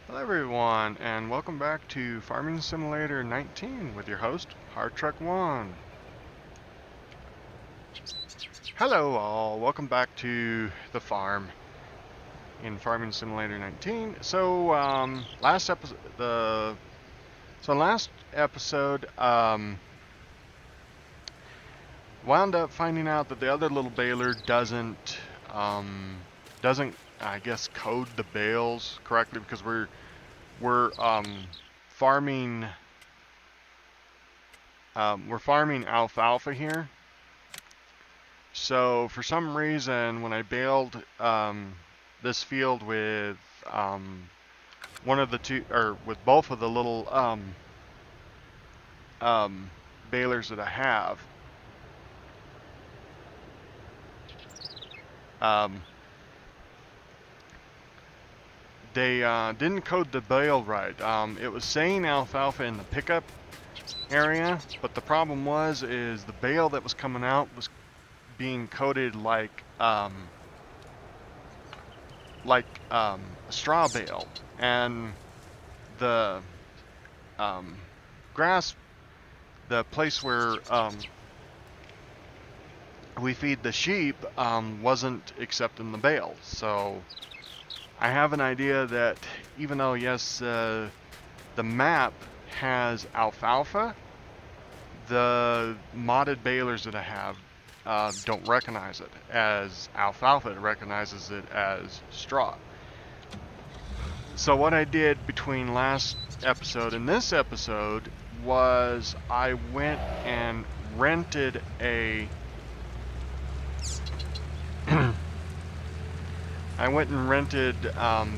Hello everyone, and welcome back to Farming Simulator 19 with your host, Hard Truck One. Hello all, welcome back to the farm in Farming Simulator 19. So, last episode, wound up finding out that the other little baler doesn't, I guess, code the bales correctly because we're farming. We're farming alfalfa here. So for some reason, when I baled this field with one of the two, or with both of the little balers that I have, they didn't code the bale right. It was saying alfalfa in the pickup area, but the problem is the bale that was coming out was being coded like a straw bale, and the grass, the place where we feed the sheep, wasn't accepting the bale. So I have an idea that even though, yes, the map has alfalfa, the modded balers that I have don't recognize it as alfalfa. It recognizes it as straw. So what I did between last episode and this episode was I went and rented a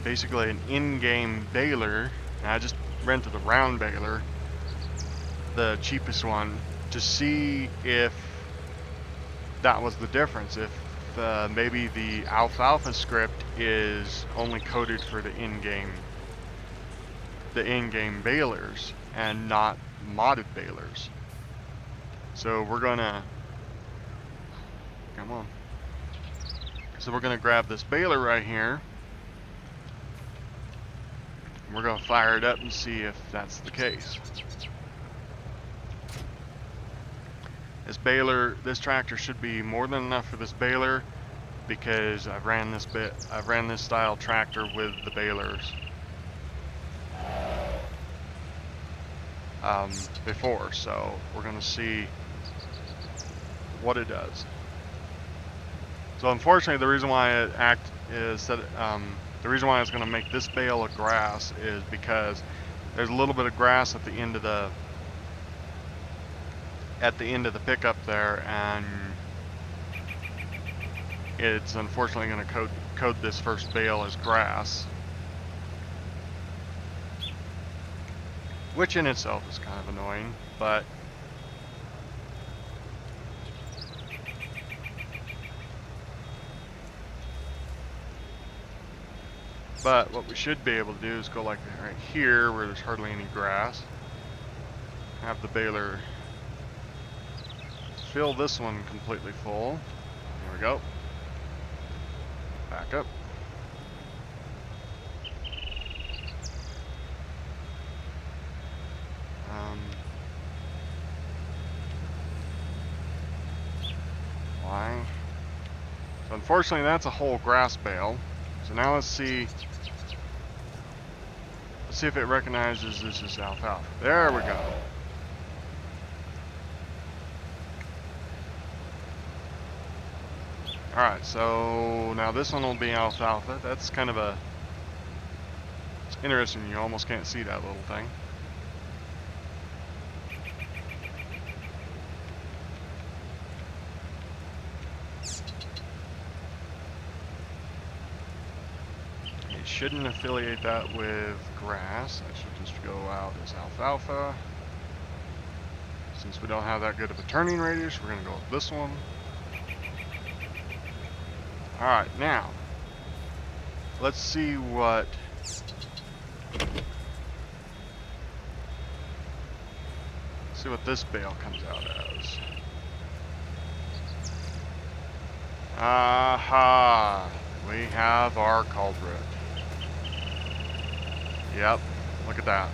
basically an in-game baler. And I just rented a round baler, the cheapest one, to see if that was the difference. If maybe the alfalfa script is only coded for the in-game balers and not modded balers. So we're gonna grab this baler right here. We're gonna fire it up and see if that's the case. This tractor should be more than enough for this baler, because I've ran this style tractor with the balers before, so we're gonna see what it does. So unfortunately, the reason why the reason why I was going to make this bale of grass is because there's a little bit of grass at the end of the pickup there, and it's unfortunately going to code this first bale as grass, which in itself is kind of annoying, but what we should be able to do is go like right here where there's hardly any grass, have the baler fill this one completely full. There we go. Back up. Why? So unfortunately, that's a whole grass bale. So now let's see if it recognizes this is alfalfa. There we go. Alright, so now this one will be alfalfa. That's kind of it's interesting, you almost can't see that little thing. Shouldn't affiliate that with grass. I should just go out as alfalfa. Since we don't have that good of a turning radius, we're going to go with this one. Alright, now let's see what this bale comes out as. Aha! We have our culprit. Yep, look at that.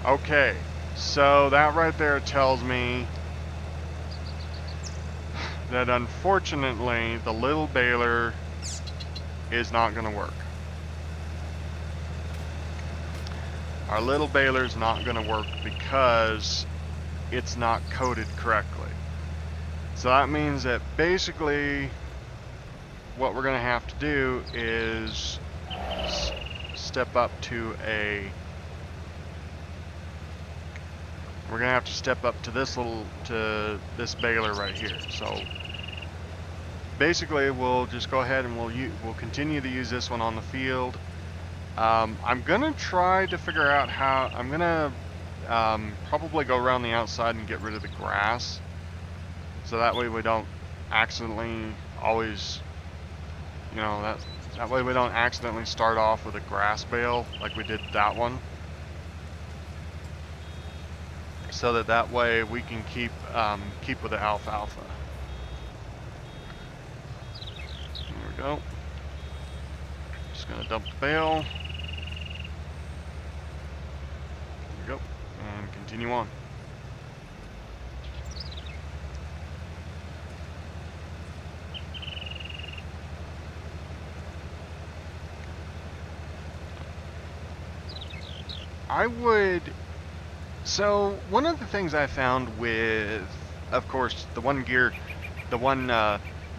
Okay, so that right there tells me that unfortunately the little baler is not going to work. Our little baler is not going to work because it's not coated correctly. So that means that basically what we're going to have to do is step up to we're going to have to step up to this baler right here. So basically we'll just go ahead and we'll continue to use this one on the field. I'm gonna try to figure out how I'm gonna probably go around the outside and get rid of the grass, so that way we don't accidentally always, that way we don't accidentally start off with a grass bale like we did that one, so that way we can keep with the alfalfa. There we go. Just gonna dump the bale. There we go, and continue on. So one of the things I found with, of course, the one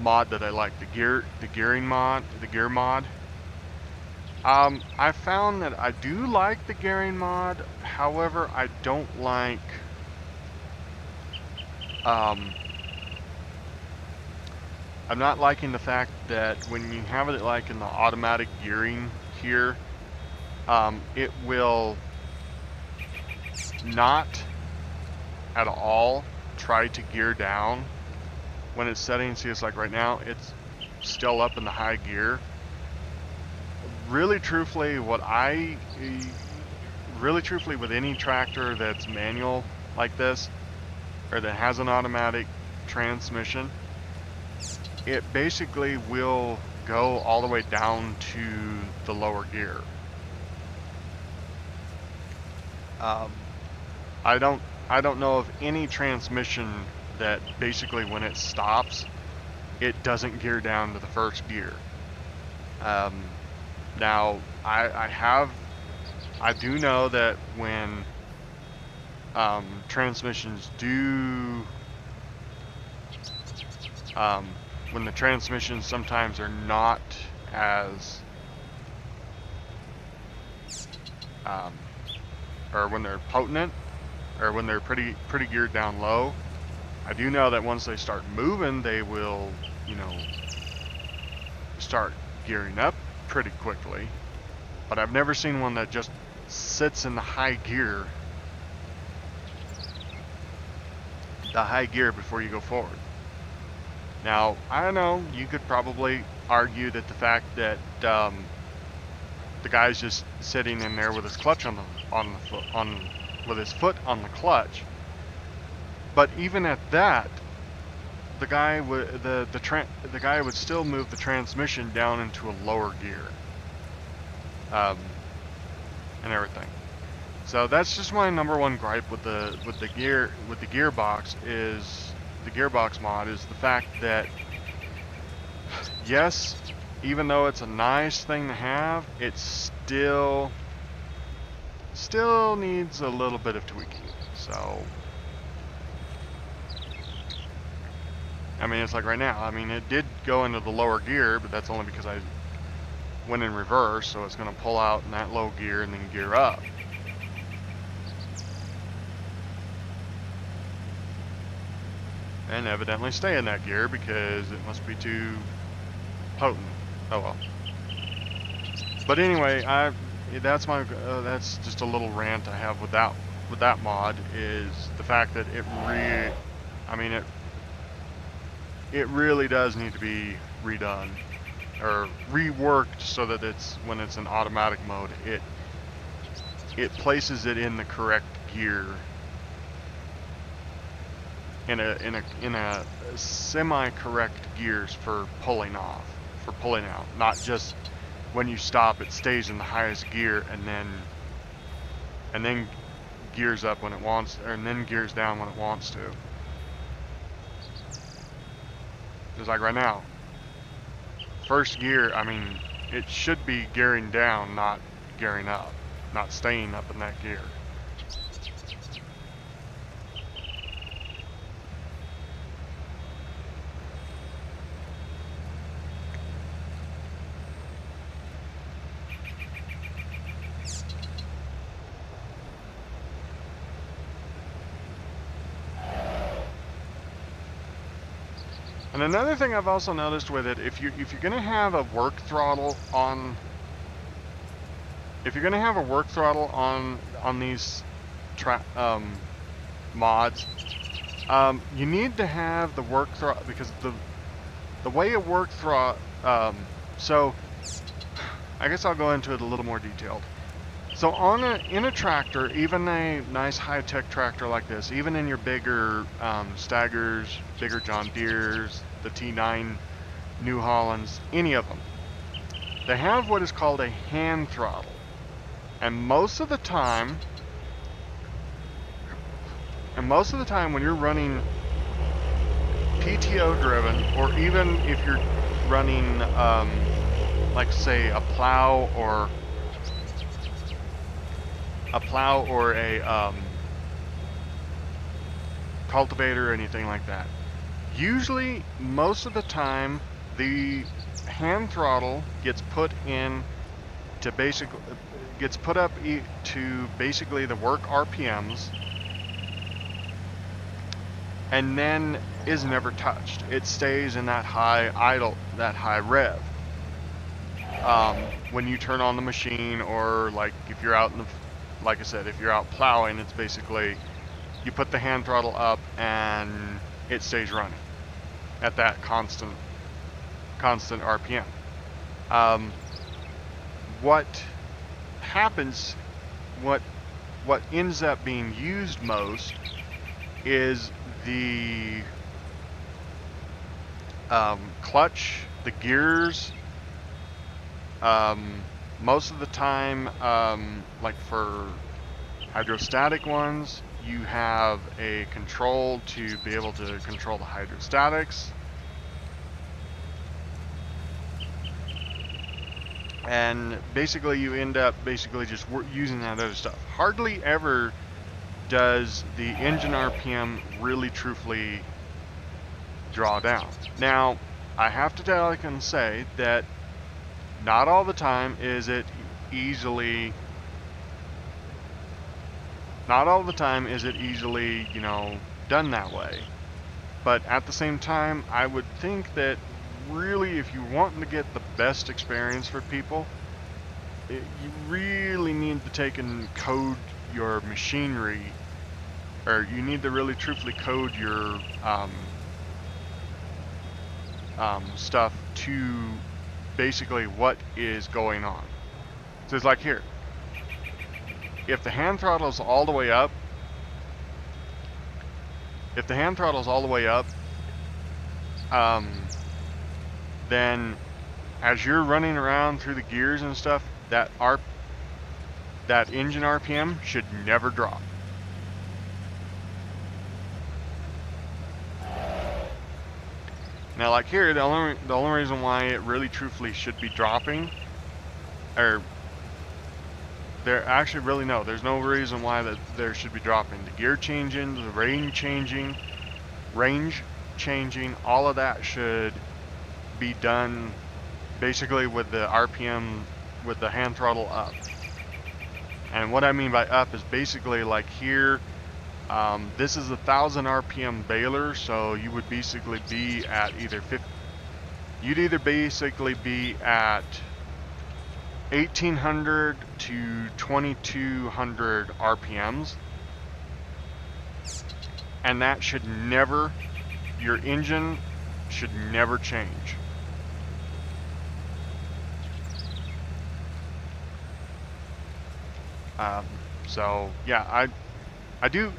mod that I like, the gear mod. I found that I do like the gearing mod. However, I don't like, I'm not liking the fact that when you have it like in the automatic gearing here, it will not at all try to gear down when it's setting. See, it's like right now it's still up in the high gear. Really truthfully with any tractor that's manual like this, or that has an automatic transmission, it basically will go all the way down to the lower gear. I don't know of any transmission that basically when it stops, it doesn't gear down to the first gear. Now I do know that when transmissions do, when the transmissions sometimes are not as, or when they're potent, or when they're pretty geared down low, I do know that once they start moving, they will, start gearing up pretty quickly. But I've never seen one that just sits in the high gear before you go forward. Now, I know you could probably argue that the fact that the guy's just sitting in there with his clutch with his foot on the clutch, but even at that, the guy would still move the transmission down into a lower gear, and everything. So that's just my number one gripe with the gearbox mod is the fact that, yes, even though it's a nice thing to have, it still needs a little bit of tweaking. So I mean, it's like right now, I mean, it did go into the lower gear, but that's only because I went in reverse, so it's going to pull out in that low gear and then gear up. And evidently stay in that gear because it must be too potent. Oh well. But anyway, that's just a little rant I have with that mod, is the fact that it really does need to be redone or reworked so that when it's in automatic mode, it places it in the correct gear, in a semi-correct gears for pulling out, not just when you stop, it stays in the highest gear and then gears up when it wants, and then gears down when it wants to. Just like right now. First gear, I mean, it should be gearing down, not gearing up, not staying up in that gear. And another thing I've also noticed with it, if you're gonna have a work throttle on, on these mods, you need to have the work throttle, because the way a work throttle, so I guess I'll go into it a little more detailed. So in a tractor, even a nice high-tech tractor like this, even in your bigger Staggers, bigger John Deeres, the T9 New Hollands, any of them, they have what is called a hand throttle. And most of the time when you're running PTO driven, or even if you're running, like say a plow or a cultivator or anything like that, usually most of the time the hand throttle gets put in to up to basically the work RPMs, and then is never touched. It stays in that high rev. When you turn on the machine, or like if you're out in the, like I said, if you're out plowing, it's basically you put the hand throttle up and it stays running at that constant RPM. What happens, what ends up being used most is the clutch, the gears. Most of the time, like for hydrostatic ones, you have a control to be able to control the hydrostatics. And basically you end up just using that other stuff. Hardly ever does the engine RPM really truthfully draw down. Now, I have to tell and say that not all the time is it easily, you know, done that way. But at the same time, I would think that really, if you're wanting to get the best experience for people, you really need to take and code your machinery, or you need to really truthfully code your stuff to basically what is going on. So it's like here, if the hand throttle is all the way up, then as you're running around through the gears and stuff, that engine RPM should never drop. Now, like here, the only reason why it really truthfully should be dropping, or there's no reason why that there should be dropping. The gear changing, the range changing, all of that should be done basically with the RPM, with the hand throttle up. And what I mean by up is basically like here, this is 1,000 RPM baler, so you would basically be at you'd either basically be at 1,800 to 2,200 RPMs, and that should never, your engine should never change. So yeah, I do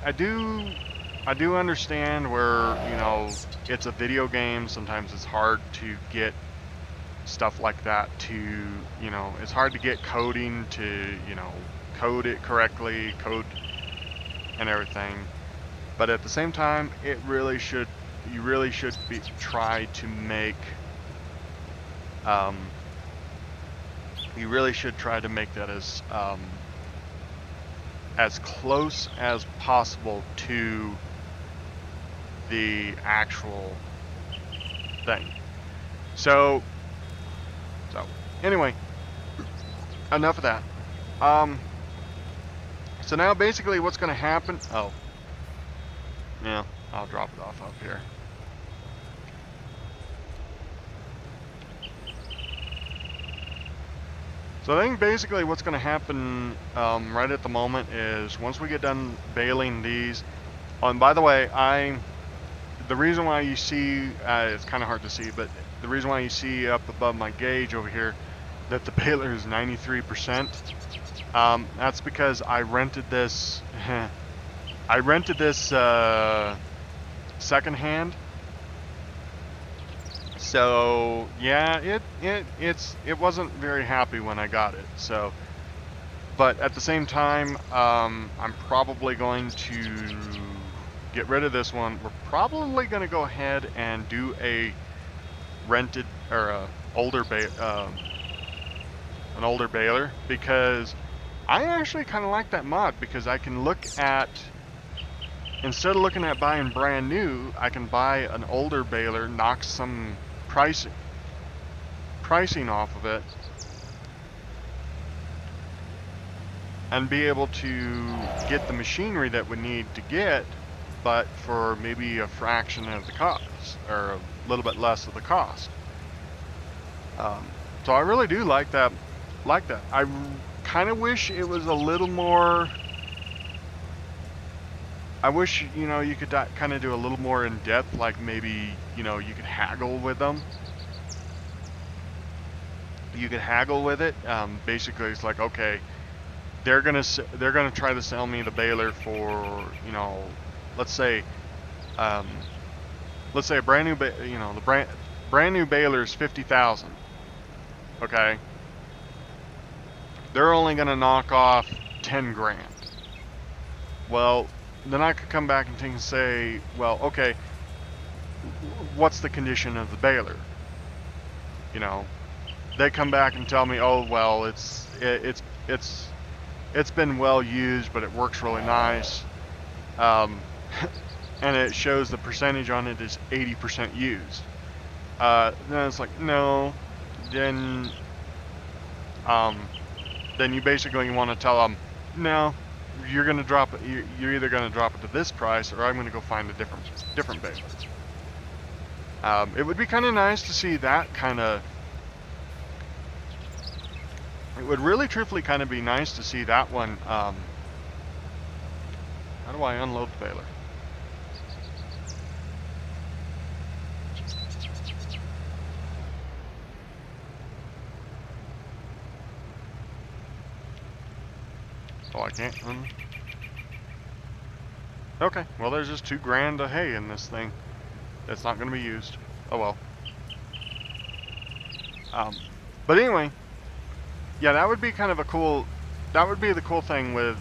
understand where, you know, it's a video game. Sometimes it's hard to get stuff like that to, you know, it's hard to get coding to, you know, code it correctly, code and everything. But at the same time, it really should, you really should be, try to make, you really should try to make that as close as possible to the actual thing. So anyway, enough of that. So now basically what's going to happen, oh, yeah, I'll drop it off up here. So I think basically what's going to happen right at the moment is once we get done baling these, oh, and by the way, the reason why you see, it's kind of hard to see, but the reason why you see up above my gauge over here that the baler is 93%, that's because I rented this, I rented this secondhand. So yeah, it wasn't very happy when I got it. So, but at the same time, I'm probably going to get rid of this one. We're probably going to go ahead and do a rented or an older baler, because I actually kind of like that mod, because I can look at, instead of looking at buying brand new, I can buy an older baler, knock some pricing off of it, and be able to get the machinery that we need to get, but for maybe a fraction of the cost, or a little bit less of the cost. So I really do like that. I kind of wish it was a little more. I wish, you know, you could kind of do a little more in depth, like maybe, you know, you could haggle with them. You could haggle with it. Basically, it's like, okay, they're gonna try to sell me the baler for, you know, let's say a brand new the brand new baler is 50,000. Okay, they're only gonna knock off 10 grand. Well, then I could come back and say, well, okay, what's the condition of the baler? You know, they come back and tell me, oh, well, it's been well used, but it works really nice, and it shows the percentage on it is 80% used. Then it's like, no, then you basically want to tell them, no, you're gonna drop it. You're either gonna drop it to this price, or I'm gonna go find a different baler. It would be kind of nice to see that kind of. It would really, truthfully, kind of be nice to see that one. How do I unload the baler? Oh, I can't. Okay, well, there's just 2 grand of hay in this thing that's not going to be used. Oh well. But anyway, yeah, that would be kind of a cool. That would be the cool thing with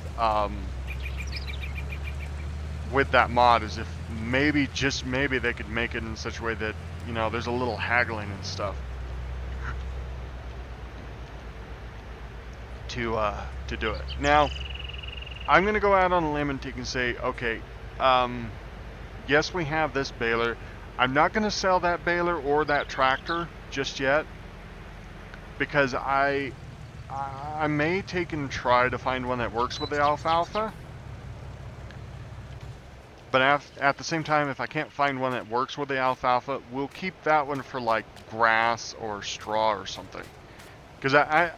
that mod, is if maybe, just maybe, they could make it in such a way that, you know, there's a little haggling and stuff to do it. Now, I'm going to go out on a limb and take and say, okay, yes, we have this baler. I'm not going to sell that baler or that tractor just yet, because I may take and try to find one that works with the alfalfa. But at the same time, if I can't find one that works with the alfalfa, we'll keep that one for like grass or straw or something. Because I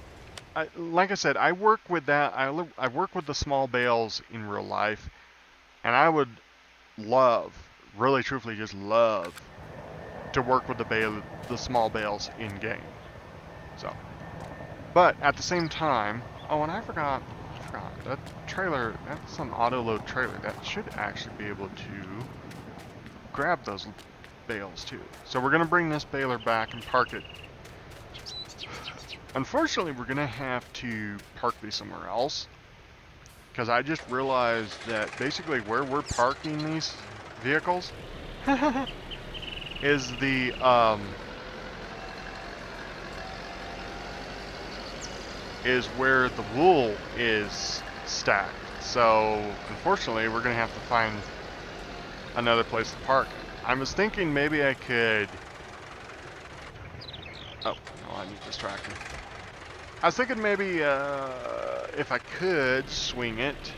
like I said, I work with that. I work with the small bales in real life, and I would love, really truthfully, just love to work with the small bales in game. So, but at the same time, oh, and I forgot that trailer. That's an auto load trailer that should actually be able to grab those bales too. So we're gonna bring this baler back and park it Unfortunately, we're gonna have to park these somewhere else, because I just realized that basically where we're parking these vehicles is is where the wool is stacked. So unfortunately, we're gonna have to find another place to park. I was thinking maybe I could. Oh no, I need this tractor. I was thinking maybe if I could swing it.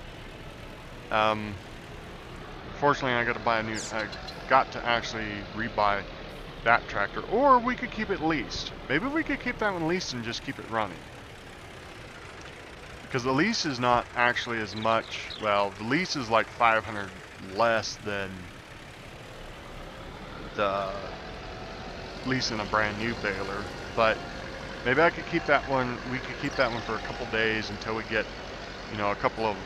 Fortunately, I got to buy a new. I got to actually rebuy that tractor, or we could keep it leased. Maybe we could keep that one leased and just keep it running. Because the lease is not actually as much. Well, the lease is like 500 less than the leasing a brand new baler, but maybe I could keep that one. We could keep that one for a couple days until we get, you know, a couple of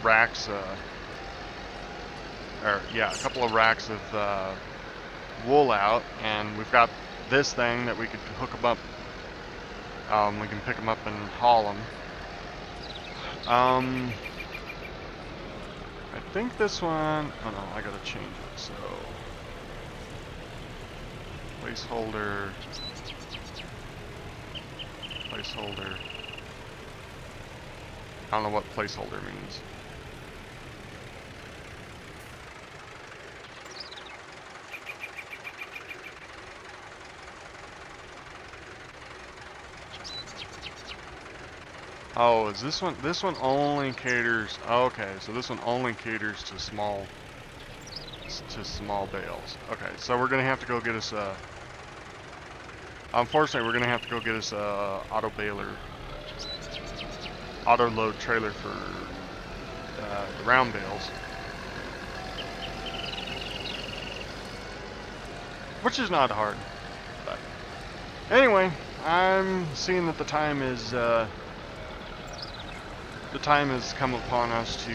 racks. A couple of racks of wool out, and we've got this thing that we could hook them up. We can pick them up and haul them. I think this one. Oh no, I gotta change it. So placeholder. I don't know what placeholder means. Oh, is this one? This one only caters. Okay, so this one only caters to small bales. Okay, so we're gonna have to go get us a. Unfortunately, we're gonna have to go get us a auto load trailer for the round bales, which is not hard. But anyway, I'm seeing that the time has come upon us to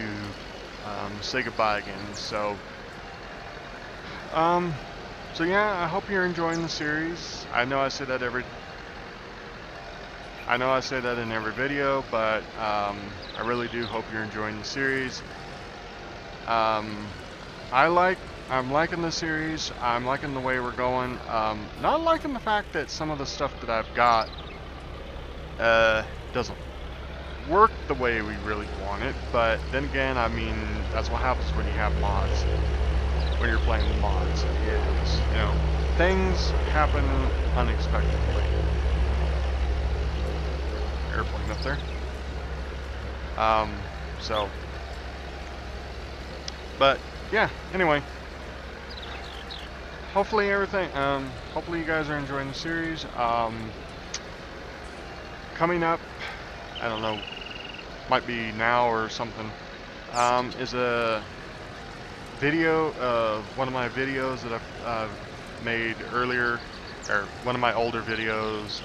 say goodbye again. So yeah, I hope you're enjoying the series. I know I say that in every video, but I really do hope you're enjoying the series. I'm liking the series. I'm liking the way we're going. Not liking the fact that some of the stuff that I've got doesn't work the way we really want it. But then again, I mean, that's what happens when you have mods. When you're playing with mods, is, you know, things happen unexpectedly. Airplane up there. But yeah, anyway, hopefully you guys are enjoying the series. Coming up, I don't know, might be now or something, is a video of one of my videos that I've made earlier, or one of my older videos.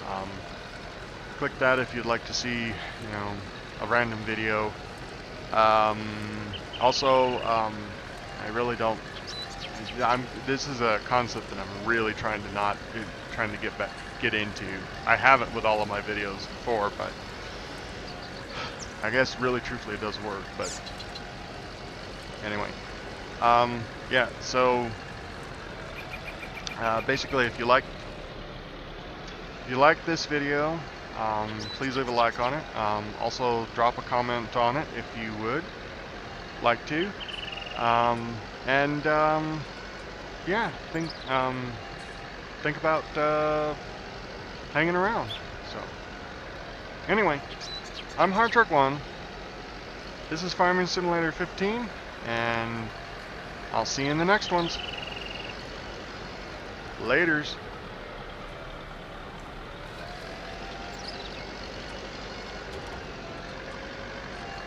Click that if you'd like to see, you know, a random video. Also, I really don't. This is a concept that I'm really trying to get into. I haven't with all of my videos before, but I guess really truthfully it does work. But anyway, yeah. So basically, if you like this video, please leave a like on it. Also, drop a comment on it if you would like to. Yeah, think about hanging around. So, anyway, I'm Hard Truck 1. This is Farming Simulator 15, and I'll see you in the next ones. Laters.